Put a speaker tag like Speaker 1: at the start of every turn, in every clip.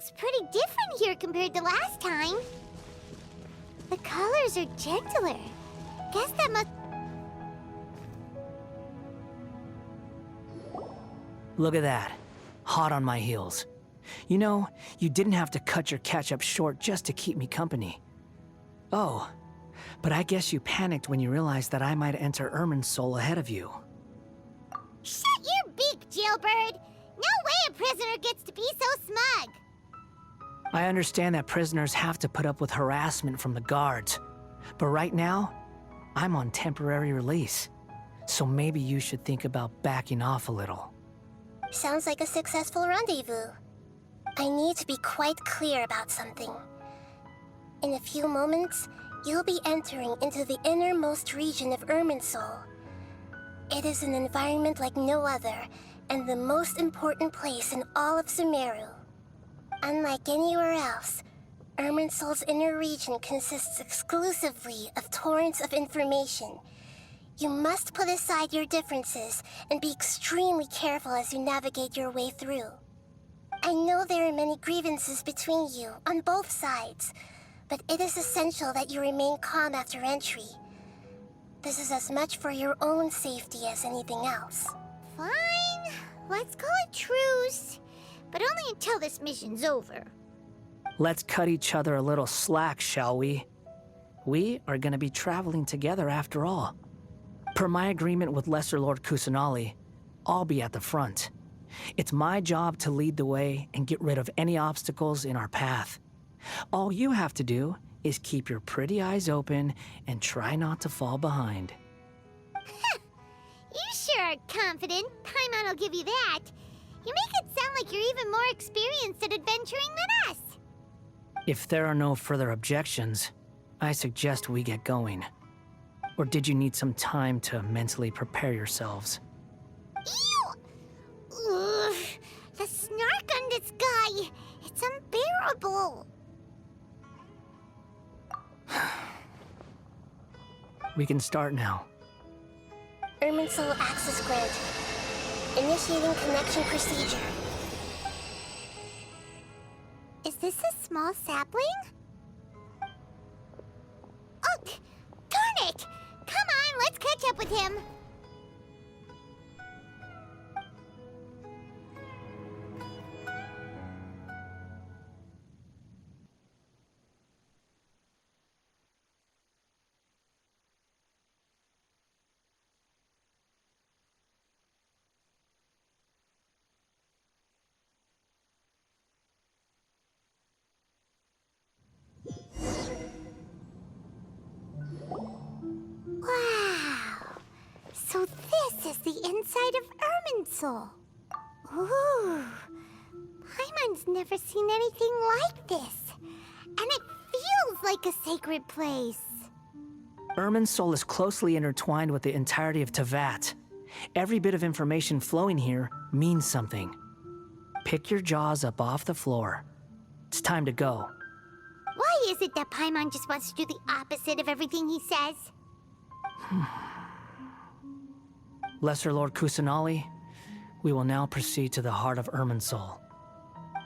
Speaker 1: looks pretty different here compared to last time. The colors are gentler. Guess that must...
Speaker 2: Look at that. Hot on my heels. You know, you didn't have to cut your catch-up short just to keep me company. Oh, but I guess you panicked when you realized that I might enter Irminsul ahead of you.
Speaker 1: Shut your beak, jailbird! No way a prisoner gets to be so smug!
Speaker 2: I understand that prisoners have to put up with harassment from the guards, but right now, I'm on temporary release, so maybe you should think about backing off a little.
Speaker 3: Sounds like a successful rendezvous. I need to be quite clear about something. In a few moments, you'll be entering into the innermost region of Irminsul. It is an environment like no other, and the most important place in all of Sumeru. Unlike anywhere else, Irminsul's inner region consists exclusively of torrents of information. You must put aside your differences and be extremely careful as you navigate your way through. I know there are many grievances between you on both sides, but it is essential that you remain calm after entry. This is as much for your own safety as anything else.
Speaker 1: Fine. Let's call it truce. But only until this mission's over.
Speaker 2: Let's cut each other a little slack, shall we? We are going to be traveling together after all. Per my agreement with Lesser Lord Kusanali, I'll be at the front. It's my job to lead the way and get rid of any obstacles in our path. All you have to do is keep your pretty eyes open and try not to fall behind.
Speaker 1: You sure are confident. Paimon will give you that. You make it sound like you're even more experienced at adventuring than us.
Speaker 2: If there are no further objections, I suggest we get going. Or did you need some time to mentally prepare yourselves?
Speaker 1: Ew! Ugh, the snark on this guy. It's unbearable.
Speaker 2: We can start now.
Speaker 3: Irminsul access granted. Initiating connection procedure.
Speaker 1: Is this a small sapling? Oh, darn it! Come on, let's catch up with him. Wow! So this is the inside of Irminsul. Ooh! Paimon's never seen anything like this. And it feels like a sacred place.
Speaker 2: Irminsul is closely intertwined with the entirety of Tevat. Every bit of information flowing here means something. Pick your jaws up off the floor. It's time to go.
Speaker 1: Why is it that Paimon just wants to do the opposite of everything he says?
Speaker 2: Lesser Lord Kusanali, we will now proceed to the heart of Irminsul.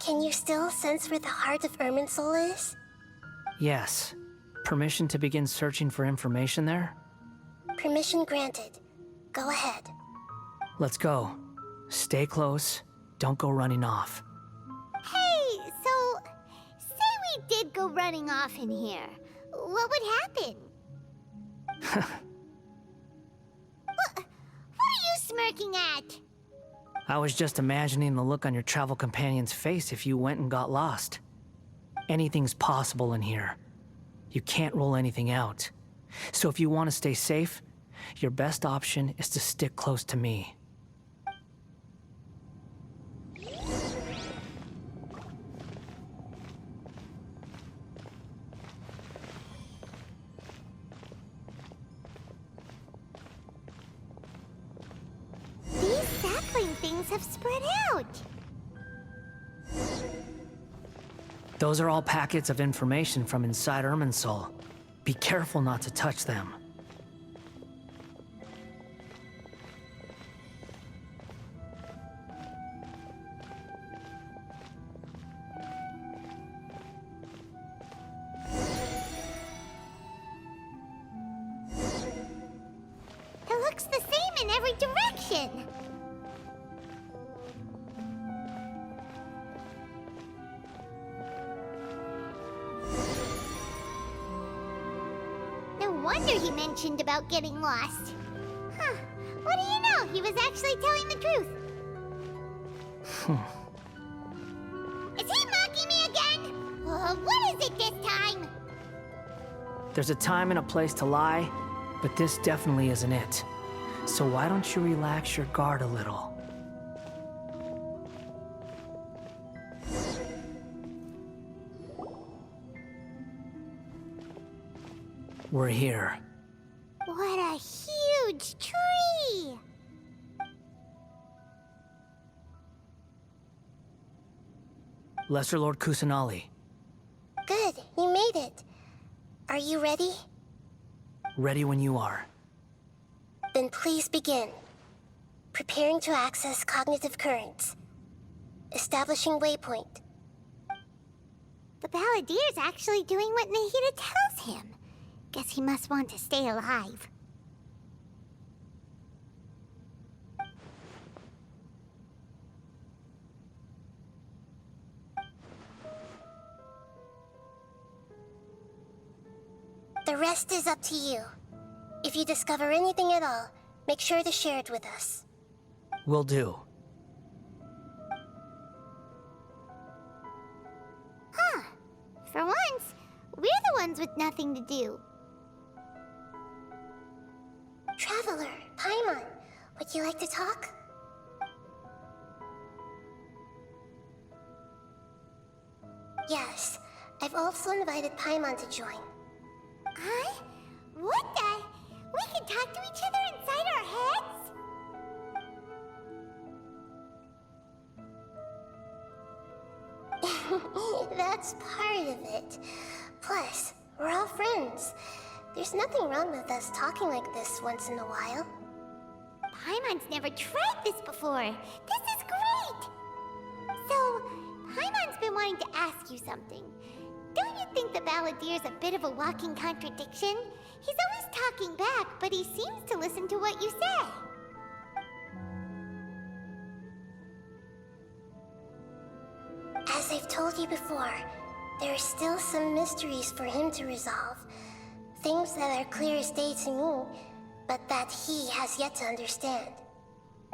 Speaker 3: Can you still sense where the heart of Irminsul is?
Speaker 2: Yes. Permission to begin searching for information there?
Speaker 3: Permission granted. Go ahead.
Speaker 2: Let's go. Stay close. Don't go running off.
Speaker 1: Hey, so... say we did go running off in here. What would happen? What are you smirking at?
Speaker 2: I was just imagining the look on your travel companion's face if you went and got lost. Anything's possible in here. You can't rule anything out. So if you want to stay safe, your best option is to stick close to me.
Speaker 1: These sapling things have spread out.
Speaker 2: Those are all packets of information from inside Irminsul. Be careful not to touch them.
Speaker 1: direction. No wonder he mentioned about getting lost. Huh. What do you know? He was actually telling the truth. Is he mocking me again? What is it this time?
Speaker 2: There's a time and a place to lie, but this definitely isn't it. So why don't you relax your guard a little? We're here.
Speaker 1: What a huge tree!
Speaker 2: Lesser Lord Kusanali.
Speaker 3: Good, you made it. Are you ready?
Speaker 2: Ready when you are.
Speaker 3: Then please begin. Preparing to access cognitive currents. Establishing waypoint.
Speaker 1: The Balladier's actually doing what Nahida tells him. Guess he must want to stay alive.
Speaker 3: The rest is up to you. If you discover anything at all, make sure to share it with us.
Speaker 2: Will do.
Speaker 1: Huh. For once, we're the ones with nothing to do.
Speaker 3: Traveler, Paimon, would you like to talk? Yes, I've also invited Paimon to join.
Speaker 1: Huh? What the? We can talk to each other inside our heads?
Speaker 3: That's part of it. Plus, we're all friends. There's nothing wrong with us talking like this once in a while.
Speaker 1: Paimon's never tried this before. This is great! So, Paimon's been wanting to ask you something. Don't you think the Balladier's a bit of a walking contradiction? He's always talking back, but he seems to listen to what you say.
Speaker 3: As I've told you before, there are still some mysteries for him to resolve. Things that are clear as day to me, but that he has yet to understand.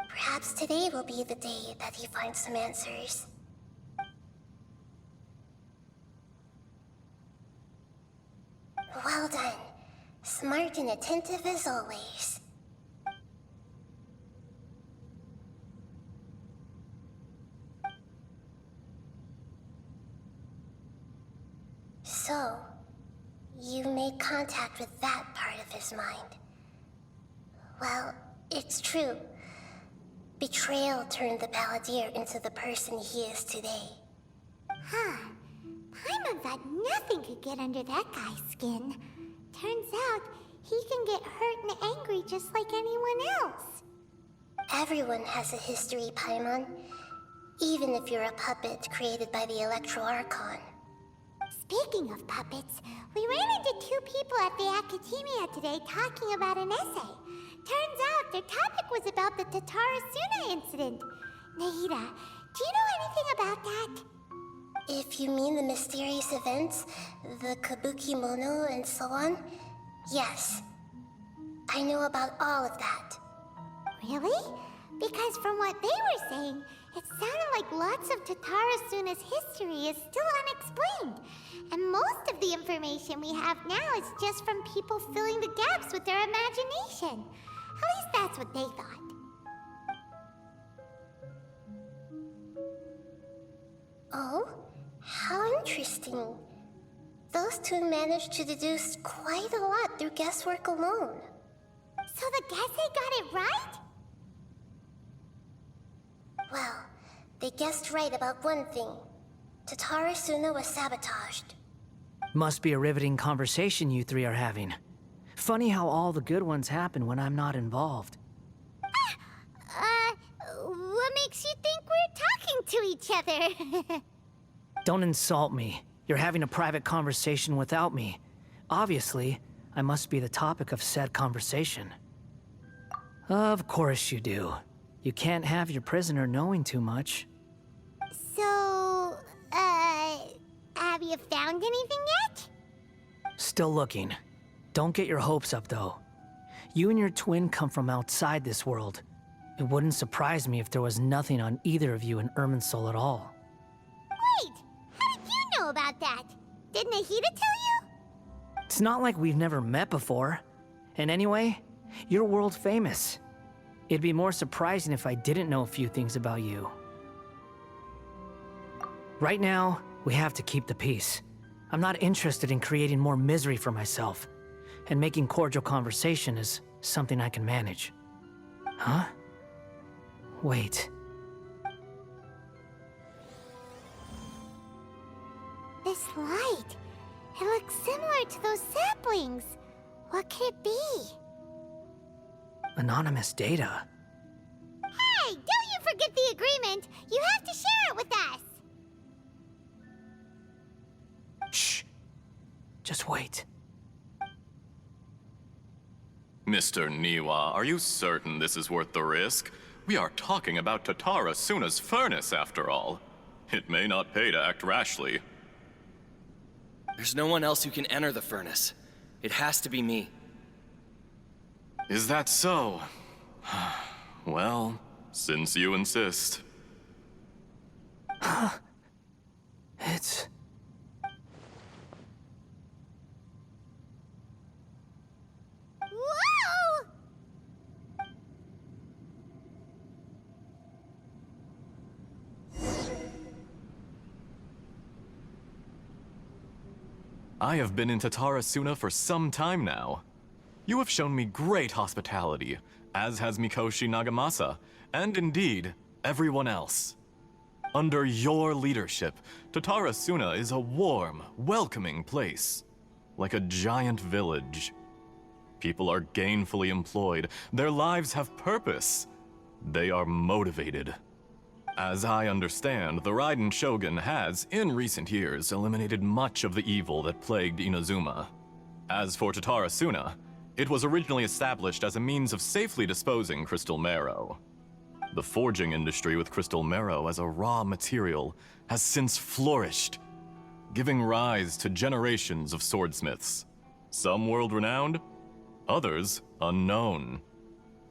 Speaker 3: Perhaps today will be the day that he finds some answers. Well done. Smart and attentive as always. So, you made contact with that part of his mind. Well, it's true. Betrayal turned the Balladeer into the person he is today.
Speaker 1: Huh. Paimon thought nothing could get under that guy's skin. Turns out, he can get hurt and angry just like anyone else.
Speaker 3: Everyone has a history, Paimon. Even if you're a puppet created by the Electro Archon.
Speaker 1: Speaking of puppets, we ran into two people at the Academia today talking about an essay. Turns out their topic was about the Tatarasuna incident. Nahida, do you know anything about that?
Speaker 3: If you mean the mysterious events, the Kabuki Mono and so on, yes. I know about all of that.
Speaker 1: Really? Because from what they were saying, it sounded like lots of Tatarasuna's history is still unexplained. And most of the information we have now is just from people filling the gaps with their imagination. At least that's what they thought.
Speaker 3: Oh? How interesting. Those two managed to deduce quite a lot through guesswork alone.
Speaker 1: So the Gesse got it right?
Speaker 3: Well, they guessed right about one thing. Tatarasuna was sabotaged.
Speaker 2: Must be a riveting conversation you three are having. Funny how all the good ones happen when I'm not involved.
Speaker 1: What makes you think we're talking to each other?
Speaker 2: Don't insult me. You're having a private conversation without me. Obviously, I must be the topic of said conversation. Of course you do. You can't have your prisoner knowing too much.
Speaker 1: So, have you found anything yet?
Speaker 2: Still looking. Don't get your hopes up, though. You and your twin come from outside this world. It wouldn't surprise me if there was nothing on either of you in Irminsul at all.
Speaker 1: Wait! How did you know about that? Did Nahida tell you?
Speaker 2: It's not like we've never met before. And anyway, you're world famous. It'd be more surprising if I didn't know a few things about you. Right now, we have to keep the peace. I'm not interested in creating more misery for myself. And making cordial conversation is something I can manage. Huh? Wait.
Speaker 1: This light. It looks similar to those saplings. What could it be?
Speaker 2: Anonymous data.
Speaker 1: Hey, don't you forget the agreement! You have to share it with us!
Speaker 2: Shh. Just wait.
Speaker 4: Mr. Niwa, are you certain this is worth the risk? We are talking about Tatara Suna's furnace, after all. It may not pay to act rashly.
Speaker 5: There's no one else who can enter the furnace. It has to be me.
Speaker 4: Is that so? Well, since you insist.
Speaker 2: It's...
Speaker 1: Whoa!
Speaker 4: I have been in Tatara Suna for some time now. You have shown me great hospitality, as has Mikoshi Nagamasa, and indeed, everyone else. Under your leadership, Tatara Suna is a warm, welcoming place, like a giant village. People are gainfully employed, their lives have purpose. They are motivated. As I understand, the Raiden Shogun has, in recent years, eliminated much of the evil that plagued Inazuma. As for Tatara Suna, it was originally established as a means of safely disposing crystal marrow. The forging industry with crystal marrow as a raw material has since flourished, giving rise to generations of swordsmiths. Some world-renowned, others unknown,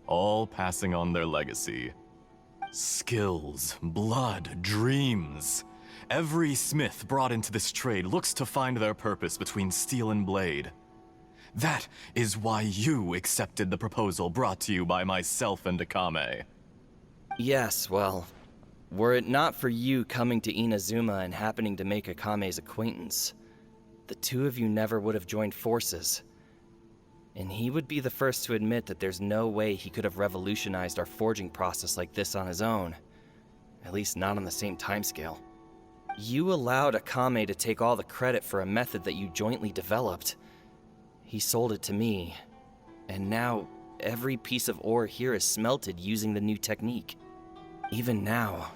Speaker 4: all passing on their legacy. Skills, blood, dreams. Every smith brought into this trade looks to find their purpose between steel and blade. That is why you accepted the proposal brought to you by myself and Akame.
Speaker 5: Yes, well, were it not for you coming to Inazuma and happening to make Akame's acquaintance, the two of you never would have joined forces. And he would be the first to admit that there's no way he could have revolutionized our forging process like this on his own. At least not on the same timescale. You allowed Akame to take all the credit for a method that you jointly developed. He sold it to me, and now every piece of ore here is smelted using the new technique. Even now,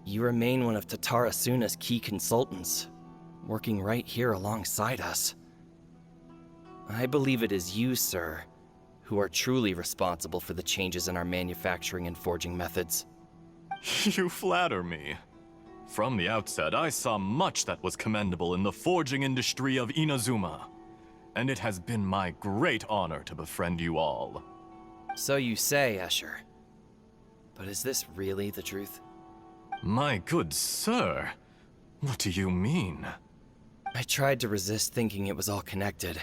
Speaker 5: you remain one of Tatara Suna's key consultants, working right here alongside us. I believe it is you, sir, who are truly responsible for the changes in our manufacturing and forging methods.
Speaker 4: You flatter me. From the outset, I saw much that was commendable in the forging industry of Inazuma, and it has been my great honor to befriend you all.
Speaker 5: So you say, Escher. But is this really the truth?
Speaker 4: My good sir, what do you mean?
Speaker 5: I tried to resist thinking it was all connected,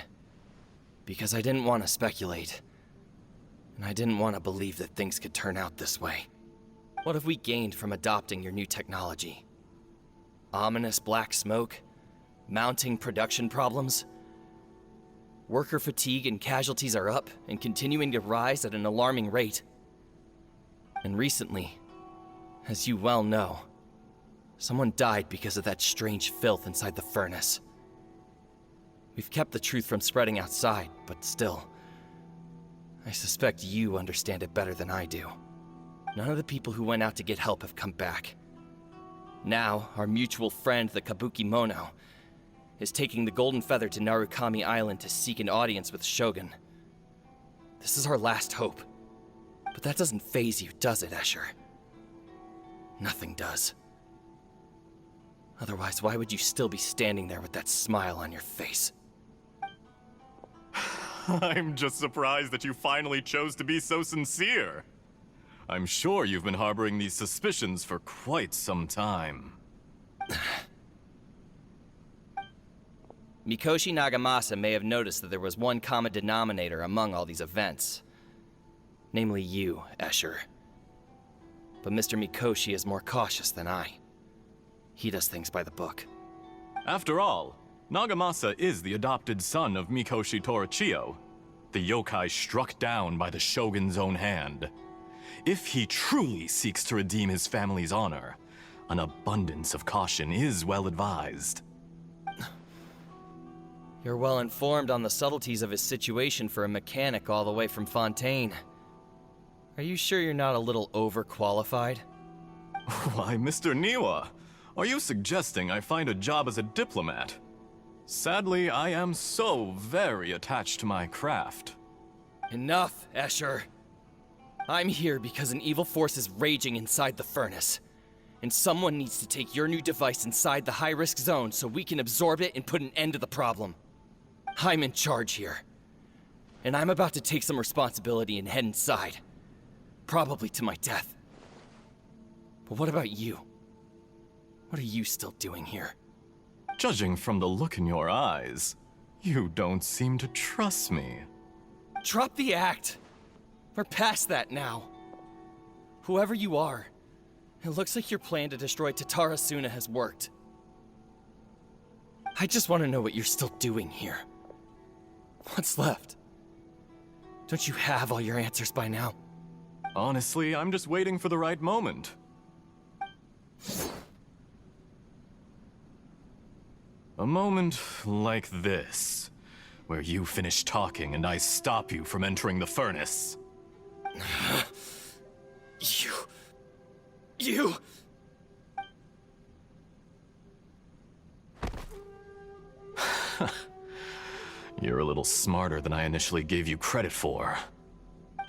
Speaker 5: because I didn't want to speculate, and I didn't want to believe that things could turn out this way. What have we gained from adopting your new technology? Ominous black smoke? Mounting production problems? Worker fatigue and casualties are up and continuing to rise at an alarming rate. And recently, as you well know, someone died because of that strange filth inside the furnace. We've kept the truth from spreading outside, but still, I suspect you understand it better than I do. None of the people who went out to get help have come back. Now, our mutual friend, the Kabuki Mono, is taking the Golden Feather to Narukami Island to seek an audience with Shogun. This is our last hope. But that doesn't faze you, does it, Escher? Nothing does. Otherwise, why would you still be standing there with that smile on your face?
Speaker 4: I'm just surprised that you finally chose to be so sincere. I'm sure you've been harboring these suspicions for quite some time.
Speaker 5: Mikoshi Nagamasa may have noticed that there was one common denominator among all these events. Namely you, Escher. But Mr. Mikoshi is more cautious than I. He does things by the book.
Speaker 4: After all, Nagamasa is the adopted son of Mikoshi Torichio, the yokai struck down by the Shogun's own hand. If he truly seeks to redeem his family's honor, an abundance of caution is well advised.
Speaker 5: You're well informed on the subtleties of his situation for a mechanic all the way from Fontaine. Are you sure you're not a little overqualified?
Speaker 4: Why, Mr. Niwa, are you suggesting I find a job as a diplomat? Sadly, I am so very attached to my craft.
Speaker 5: Enough, Escher. I'm here because an evil force is raging inside the furnace. And someone needs to take your new device inside the high-risk zone so we can absorb it and put an end to the problem. I'm in charge here. And I'm about to take some responsibility and head inside. Probably to my death. But what about you? What are you still doing here?
Speaker 4: Judging from the look in your eyes, you don't seem to trust me.
Speaker 5: Drop the act! We're past that now. Whoever you are, it looks like your plan to destroy Tatara Suna has worked. I just want to know what you're still doing here. What's left? Don't you have all your answers by now?
Speaker 4: Honestly, I'm just waiting for the right moment. A moment like this, where you finish talking and I stop you from entering the furnace.
Speaker 5: You...
Speaker 4: You're a little smarter than I initially gave you credit for.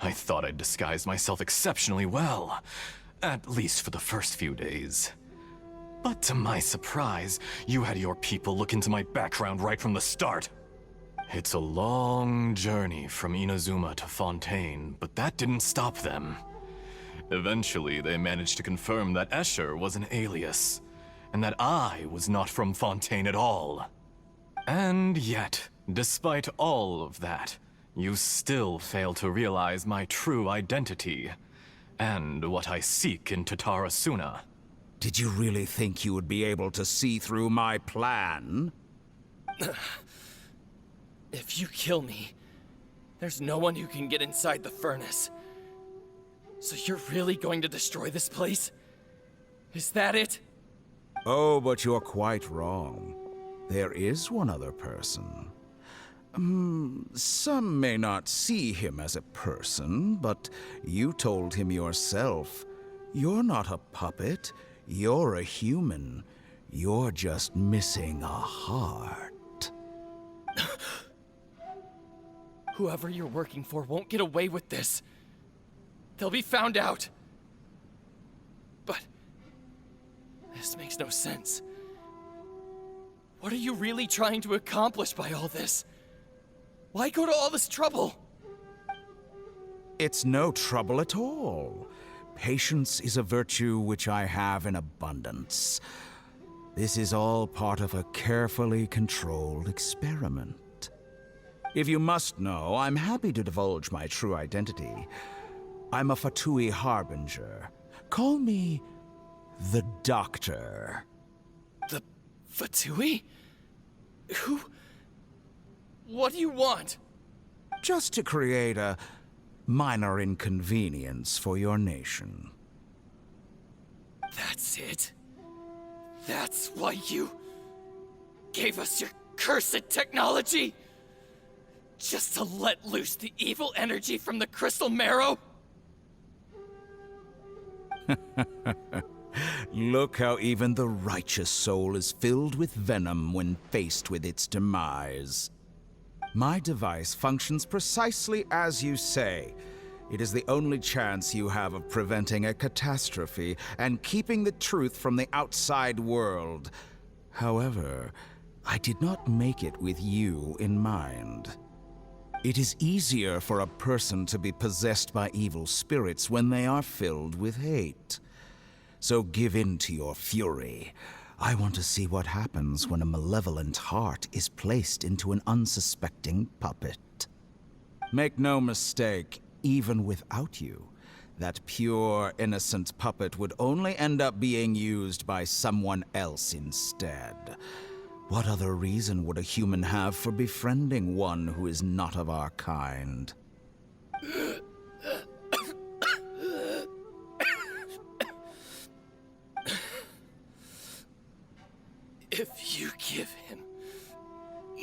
Speaker 4: I thought I'd disguised myself exceptionally well, at least for the first few days. But to my surprise, you had your people look into my background right from the start. It's a long journey from Inazuma to Fontaine, but that didn't stop them. Eventually, they managed to confirm that Escher was an alias, and that I was not from Fontaine at all. And yet, despite all of that, you still fail to realize my true identity, and what I seek in Tatara Suna.
Speaker 6: Did you really think you would be able to see through my plan?
Speaker 5: If you kill me, there's no one who can get inside the furnace. So you're really going to destroy this place? Is that it?
Speaker 6: Oh, but you're quite wrong. There is one other person. Some may not see him as a person, but you told him yourself. You're not a puppet. You're a human. You're just missing a heart.
Speaker 5: Whoever you're working for won't get away with this. They'll be found out. But this makes no sense. What are you really trying to accomplish by all this? Why go to all this trouble?
Speaker 6: It's no trouble at all. Patience is a virtue which I have in abundance. This is all part of a carefully controlled experiment. If you must know, I'm happy to divulge my true identity. I'm a Fatui Harbinger. Call me the Doctor.
Speaker 5: The Fatui? Who? What do you want?
Speaker 6: Just to create a minor inconvenience for your nation.
Speaker 5: That's it? That's why you gave us your cursed technology? Just to let loose the evil energy from the crystal marrow?
Speaker 6: Look how even the righteous soul is filled with venom when faced with its demise. My device functions precisely as you say. It is the only chance you have of preventing a catastrophe and keeping the truth from the outside world. However, I did not make it with you in mind. It is easier for a person to be possessed by evil spirits when they are filled with hate. So give in to your fury. I want to see what happens when a malevolent heart is placed into an unsuspecting puppet. Make no mistake, even without you, that pure, innocent puppet would only end up being used by someone else instead. What other reason would a human have for befriending one who is not of our kind?
Speaker 5: If you give him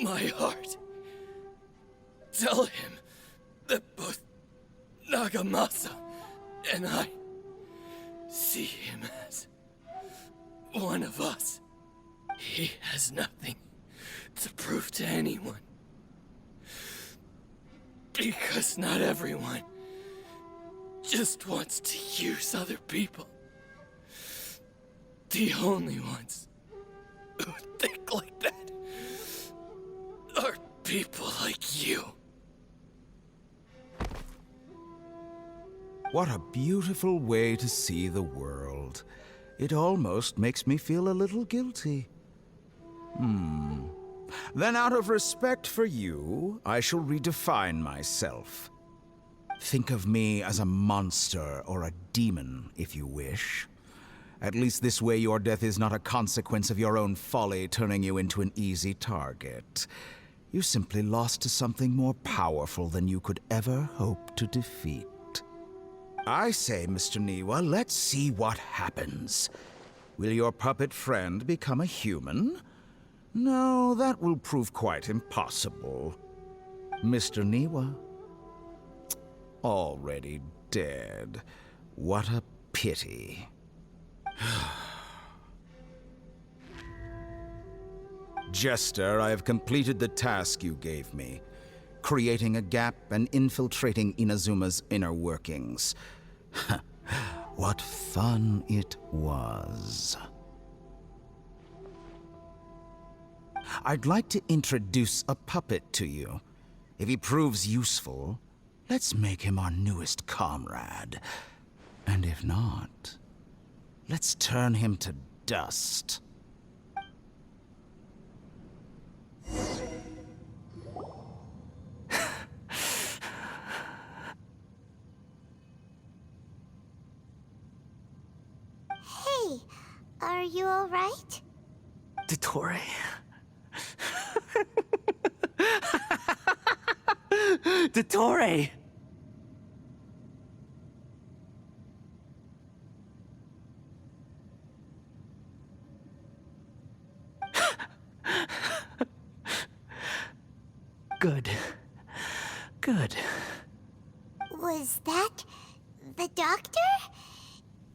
Speaker 5: my heart, tell him that both Nagamasa and I see him as one of us. He has nothing to prove to anyone. Because not everyone just wants to use other people. The only ones who think like that are people like you.
Speaker 6: What a beautiful way to see the world. It almost makes me feel a little guilty. Then out of respect for you, I shall redefine myself. Think of me as a monster or a demon, if you wish. At least this way your death is not a consequence of your own folly turning you into an easy target. You simply lost to something more powerful than you could ever hope to defeat. I say, Mr. Niwa, let's see what happens. Will your puppet friend become a human? No, that will prove quite impossible. Mr. Niwa? Already dead. What a pity. Jester, I have completed the task you gave me. Creating a gap and infiltrating Inazuma's inner workings. What fun it was. I'd like to introduce a puppet to you. If he proves useful, let's make him our newest comrade. And if not, let's turn him to dust.
Speaker 1: Hey, are you all right?
Speaker 2: Dottore. Dottore! Good. Good.
Speaker 1: Was that the doctor?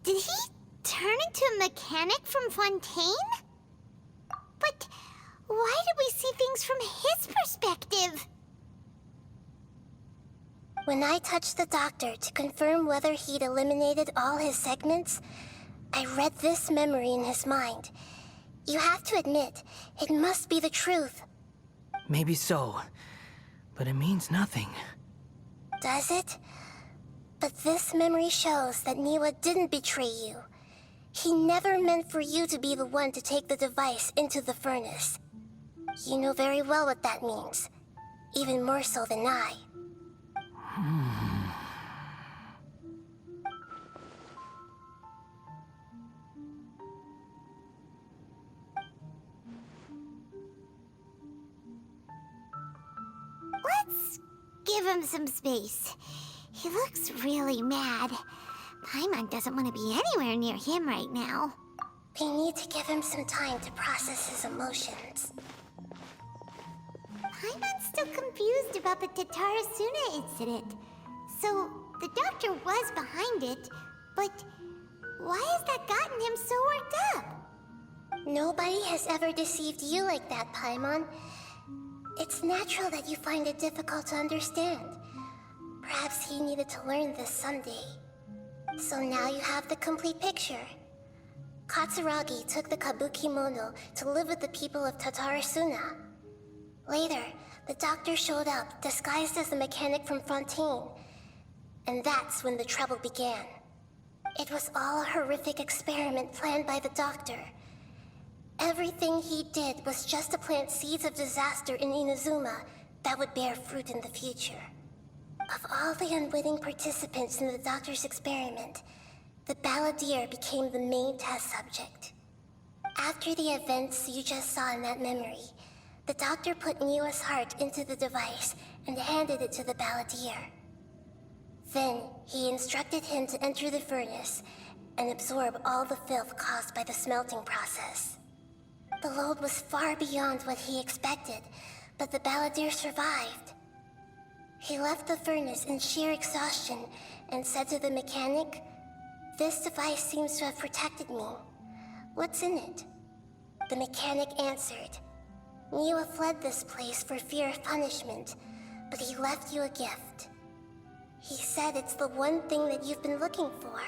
Speaker 1: Did he turn into a mechanic from Fontaine? But why did we see things from his perspective?
Speaker 3: When I touched the doctor to confirm whether he'd eliminated all his segments, I read this memory in his mind. You have to admit, it must be the truth.
Speaker 2: Maybe so, but it means nothing.
Speaker 3: Does it? But this memory shows that Niwa didn't betray you. He never meant for you to be the one to take the device into the furnace. You know very well what that means. Even more so than I.
Speaker 1: Let's give him some space. He looks really mad. Paimon doesn't want to be anywhere near him right now.
Speaker 3: We need to give him some time to process his emotions.
Speaker 1: Paimon's still confused about the Tatarasuna incident. So, the doctor was behind it, but why has that gotten him so worked up?
Speaker 3: Nobody has ever deceived you like that, Paimon. It's natural that you find it difficult to understand. Perhaps he needed to learn this someday. So now you have the complete picture. Katsuragi took the Kabukimono to live with the people of Tatarasuna. Later, the doctor showed up, disguised as the mechanic from Fontaine. And that's when the trouble began. It was all a horrific experiment planned by the doctor. Everything he did was just to plant seeds of disaster in Inazuma that would bear fruit in the future. Of all the unwitting participants in the doctor's experiment, the balladeer became the main test subject. After the events you just saw in that memory, the doctor put Niwa's heart into the device and handed it to the balladeer. Then, he instructed him to enter the furnace and absorb all the filth caused by the smelting process. The load was far beyond what he expected, but the balladeer survived. He left the furnace in sheer exhaustion and said to the mechanic, "This device seems to have protected me. What's in it?" The mechanic answered, "Niwa fled this place for fear of punishment, but he left you a gift. He said it's the one thing that you've been looking for."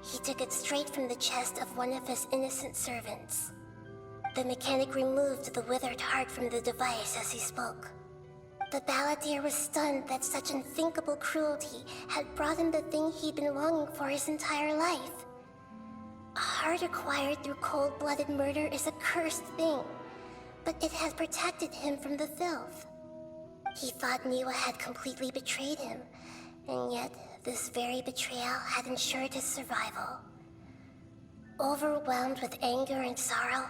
Speaker 3: He took it straight from the chest of one of his innocent servants. The mechanic removed the withered heart from the device as he spoke. The balladeer was stunned that such unthinkable cruelty had brought him the thing he'd been longing for his entire life. A heart acquired through cold-blooded murder is a cursed thing, but it has protected him from the filth. He thought Niwa had completely betrayed him, and yet this very betrayal had ensured his survival. Overwhelmed with anger and sorrow,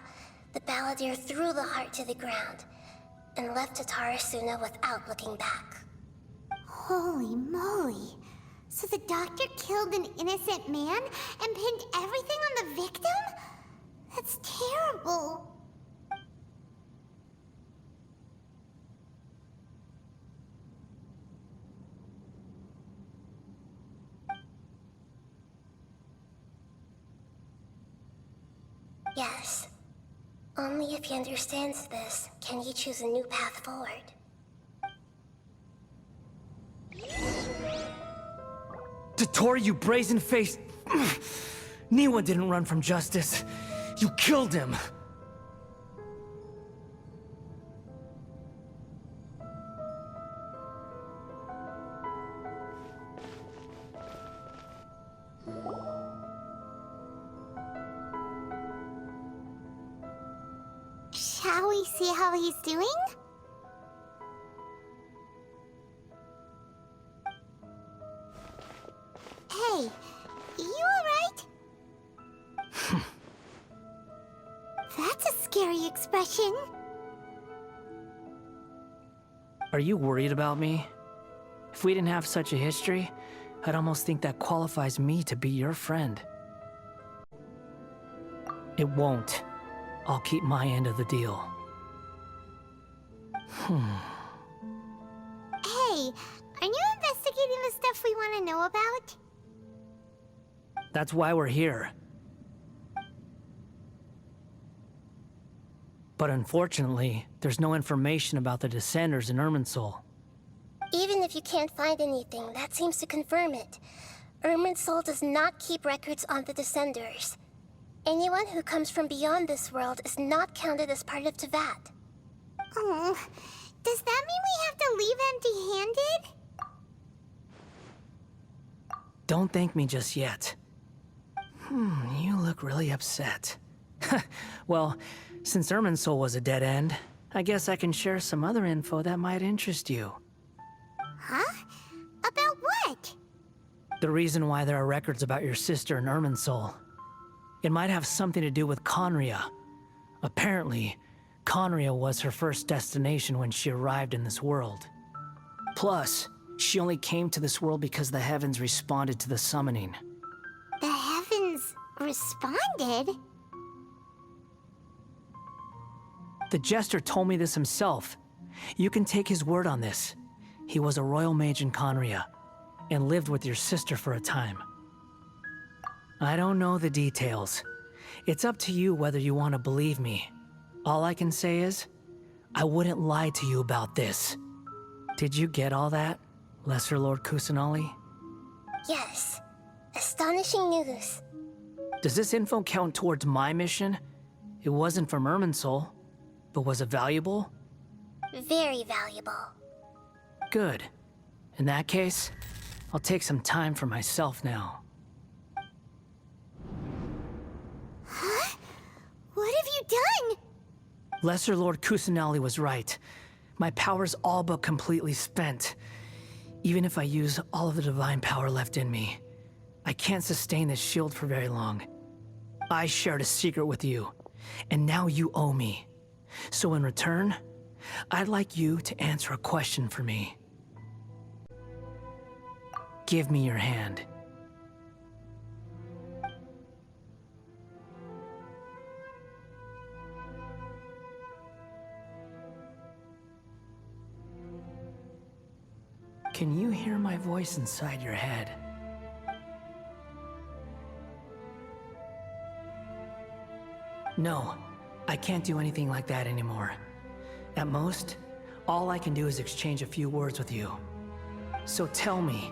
Speaker 3: the balladeer threw the heart to the ground and left Tatarasuna without looking back.
Speaker 1: Holy moly. So the doctor killed an innocent man and pinned everything on the victim? That's terrible.
Speaker 3: Yes. Only if he understands this can he choose a new path forward.
Speaker 2: Tottori, you brazen-faced... Niwa didn't run from justice. You killed him.
Speaker 1: Shall we see how he's doing? Hey, you alright? That's a scary expression.
Speaker 2: Are you worried about me? If we didn't have such a history, I'd almost think that qualifies me to be your friend. It won't. I'll keep my end of the deal.
Speaker 1: Hey, are you investigating the stuff we want to know about?
Speaker 2: That's why we're here. But unfortunately, there's no information about the Descenders in Irminsul.
Speaker 3: Even if you can't find anything, that seems to confirm it. Irminsul does not keep records on the Descenders. Anyone who comes from beyond this world is not counted as part of Tevat.
Speaker 1: Oh, does that mean we have to leave empty-handed?
Speaker 2: Don't thank me just yet. You look really upset. Well, since Irminsul was a dead end, I guess I can share some other info that might interest you.
Speaker 1: Huh? About what?
Speaker 2: The reason why there are records about your sister in Irminsul. It might have something to do with Conria. Apparently, Conria was her first destination when she arrived in this world. Plus, she only came to this world because the heavens responded to the summoning.
Speaker 1: The heavens responded?
Speaker 2: The Jester told me this himself. You can take his word on this. He was a royal mage in Conria, and lived with your sister for a time. I don't know the details. It's up to you whether you want to believe me. All I can say is, I wouldn't lie to you about this. Did you get all that? Lesser Lord Kusanali?
Speaker 3: Yes. Astonishing news.
Speaker 2: Does this info count towards my mission? It wasn't from Irminsul, but was it valuable?
Speaker 3: Very valuable.
Speaker 2: Good. In that case, I'll take some time for myself now.
Speaker 1: Huh? What have you done?
Speaker 2: Lesser Lord Kusanali was right. My power's all but completely spent. Even if I use all of the divine power left in me, I can't sustain this shield for very long. I shared a secret with you, and now you owe me. So in return, I'd like you to answer a question for me. Give me your hand. Can you hear my voice inside your head? No, I can't do anything like that anymore. At most, all I can do is exchange a few words with you. So tell me,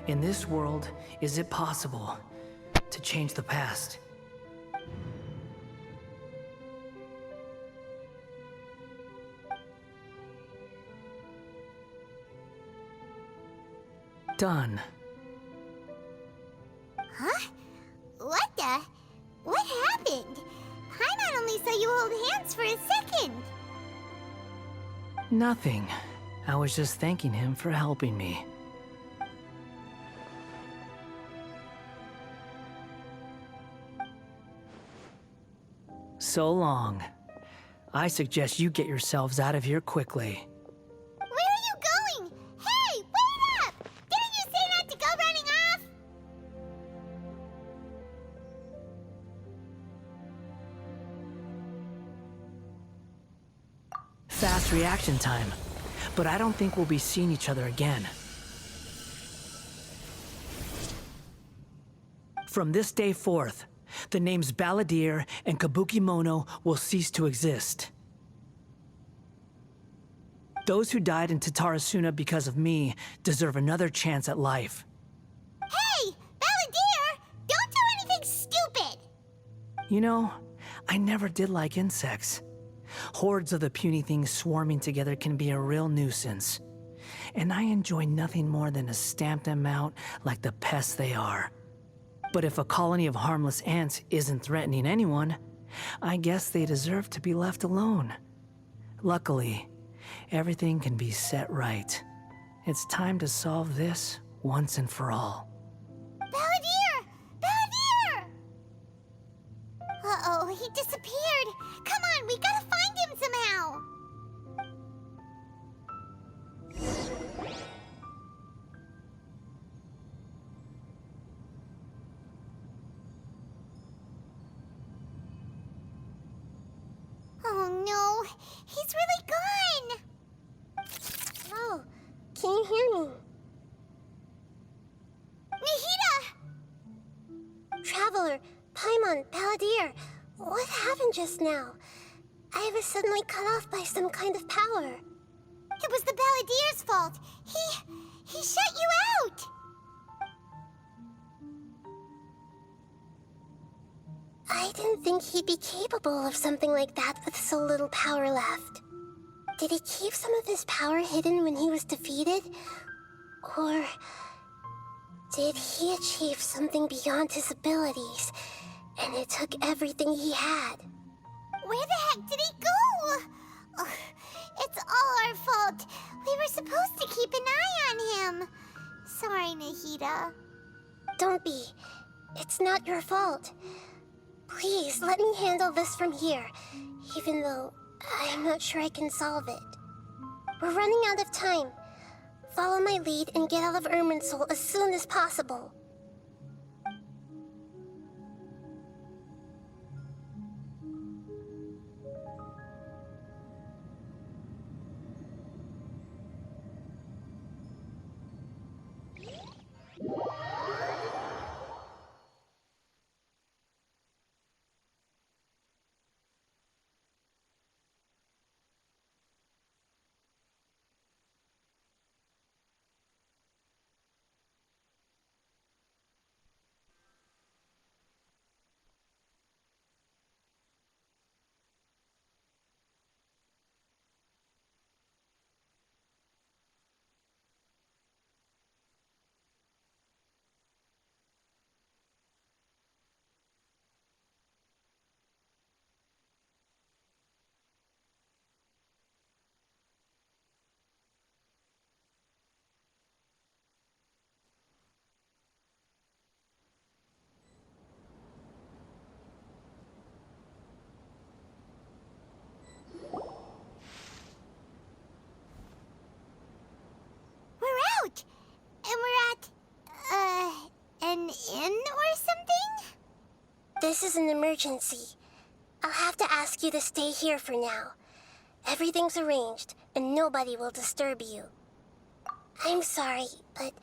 Speaker 2: in this world, is it possible to change the past? Done.
Speaker 1: Huh? What happened? Paimon only saw you hold hands for a second.
Speaker 2: Nothing. I was just thanking him for helping me. So long. I suggest you get yourselves out of here quickly.
Speaker 1: Where are you going? Hey, wait up! Didn't you say not to go running off?
Speaker 2: Fast reaction time. But I don't think we'll be seeing each other again. From this day forth, the names Balladeer and Kabukimono will cease to exist. Those who died in Tatarasuna because of me deserve another chance at life.
Speaker 1: Hey, Balladeer! Don't do anything stupid!
Speaker 2: You know, I never did like insects. Hordes of the puny things swarming together can be a real nuisance. And I enjoy nothing more than to stamp them out like the pests they are. But if a colony of harmless ants isn't threatening anyone, I guess they deserve to be left alone. Luckily, everything can be set right. It's time to solve this once and for all.
Speaker 1: Balladeer! Balladeer! Uh-oh, he disappeared. Come on, we gotta find him somehow. Oh no, he's really gone.
Speaker 3: Oh, can you hear me?
Speaker 1: Nahida!
Speaker 3: Traveler, Paimon, Balladeer, what happened just now? I was suddenly cut off by some kind of power.
Speaker 1: It was the Balladeer's fault. He shut you out.
Speaker 3: I didn't think he'd be capable of something like that with so little power left. Did he keep some of his power hidden when he was defeated? Or did he achieve something beyond his abilities, and it took everything he had?
Speaker 1: Where the heck did he go? Ugh, it's all our fault. We were supposed to keep an eye on him. Sorry, Nahida.
Speaker 3: Don't be. It's not your fault. Please, let me handle this from here, even though I'm not sure I can solve it. We're running out of time. Follow my lead and get out of Irminsul as soon as possible. This is an emergency. I'll have to ask you to stay here for now. Everything's arranged, and nobody will disturb you. I'm sorry, but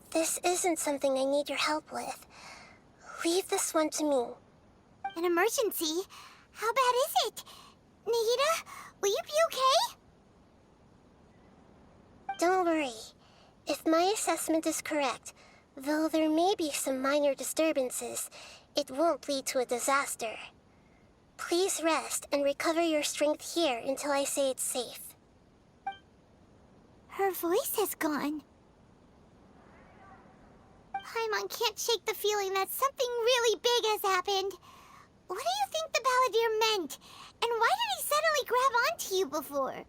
Speaker 3: this isn't something I need your help with. Leave this one to me.
Speaker 1: An emergency? How bad is it? Nahida, will you be okay?
Speaker 3: Don't worry. If my assessment is correct, though there may be some minor disturbances, it won't lead to a disaster. Please rest and recover your strength here until I say it's safe.
Speaker 1: Her voice has gone. Paimon can't shake the feeling that something really big has happened. What do you think the Balladeer meant? And why did he suddenly grab onto you before?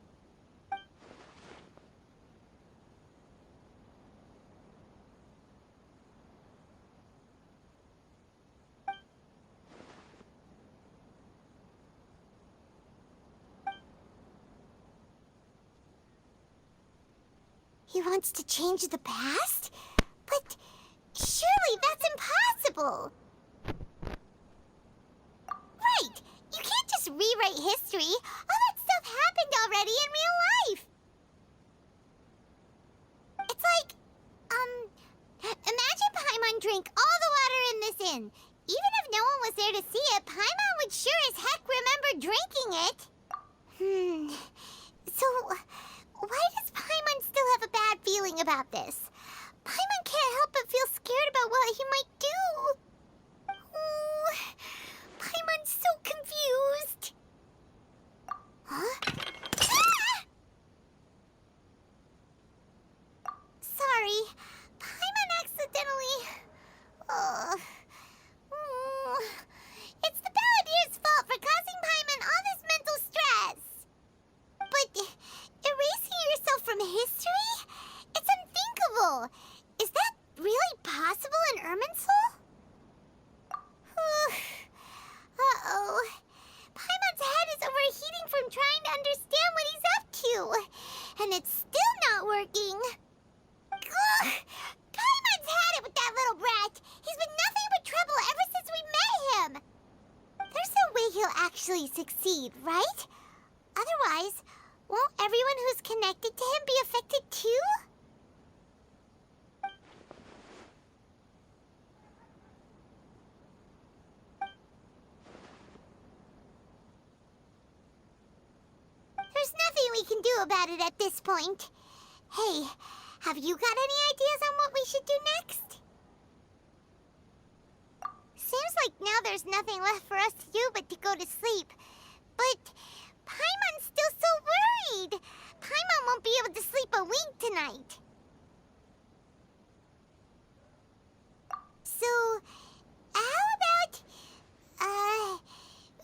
Speaker 1: He wants to change the past? But surely that's impossible! Right! You can't just rewrite history! All that stuff happened already in real life! It's like, imagine Paimon drank all the water in this inn. Even if no one was there to see it, Paimon would sure as heck remember drinking it. So, why does Paimon still have a bad feeling about this? Paimon can't help but feel scared about what he might do. Oh, Paimon's so confused. Huh? Ah! Sorry, Paimon accidentally... It's the Balladeer's fault for causing Paimon all this mental stress. But erasing yourself from history? It's unthinkable. Is that really possible in Irminsul? Uh-oh. Paimon's head is overheating from trying to understand what he's up to. And it's still not working. Ugh. Paimon's had it with that little brat. He's been nothing but trouble ever since we met him. There's no way he'll actually succeed, right? Otherwise, won't everyone who's connected to him be affected too? There's nothing we can do about it at this point. Hey, have you got any ideas on what we should do next? Seems like now there's nothing left for us to do but to go to sleep. But Paimon's still so worried. Paimon won't be able to sleep a wink tonight. So, how about,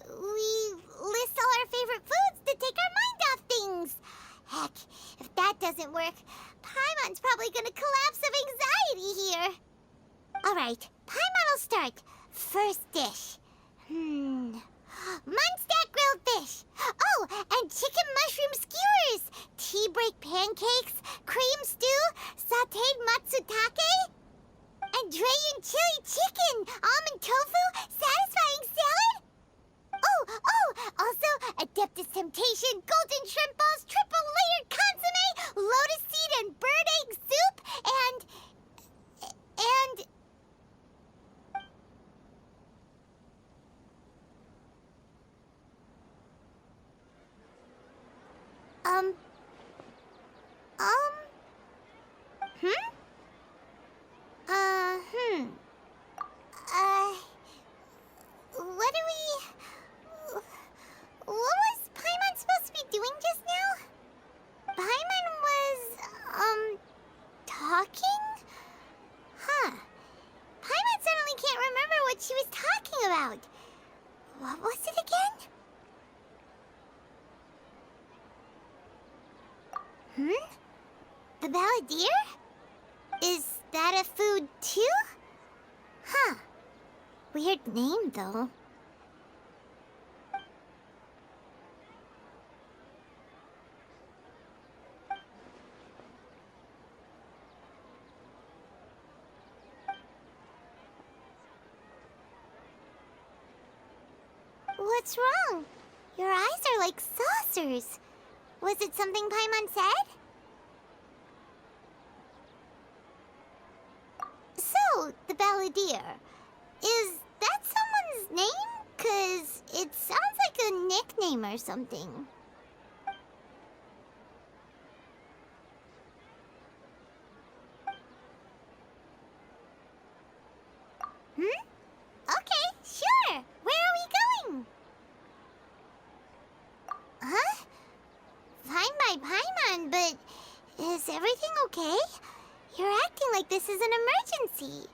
Speaker 1: we list all our favorite foods to take our mind off things? Heck, if that doesn't work, Paimon's probably gonna collapse of anxiety here. Alright, Paimon will start. First dish. Munstack grilled fish. Oh, and chicken mushroom skewers. Tea break pancakes, cream stew, sautéed matsutake, and Dragon chili chicken, almond tofu, satisfying salad. Also, Adeptus Temptation, golden shrimp balls, triple layered consomme, lotus seed and bird egg soup, and... What was Paimon supposed to be doing just now? Paimon was, talking? Huh. Paimon suddenly can't remember what she was talking about. What was it again? The Balladeer? Is that a food too? Huh. Weird name, though. What's wrong? Your eyes are like saucers. Was it something Paimon said? So, the Balladeer. Is that someone's name? 'Cause it sounds like a nickname or something. Okay, sure. Where are we going? Huh? Fine by Paimon, but is everything okay? You're acting like this is an emergency.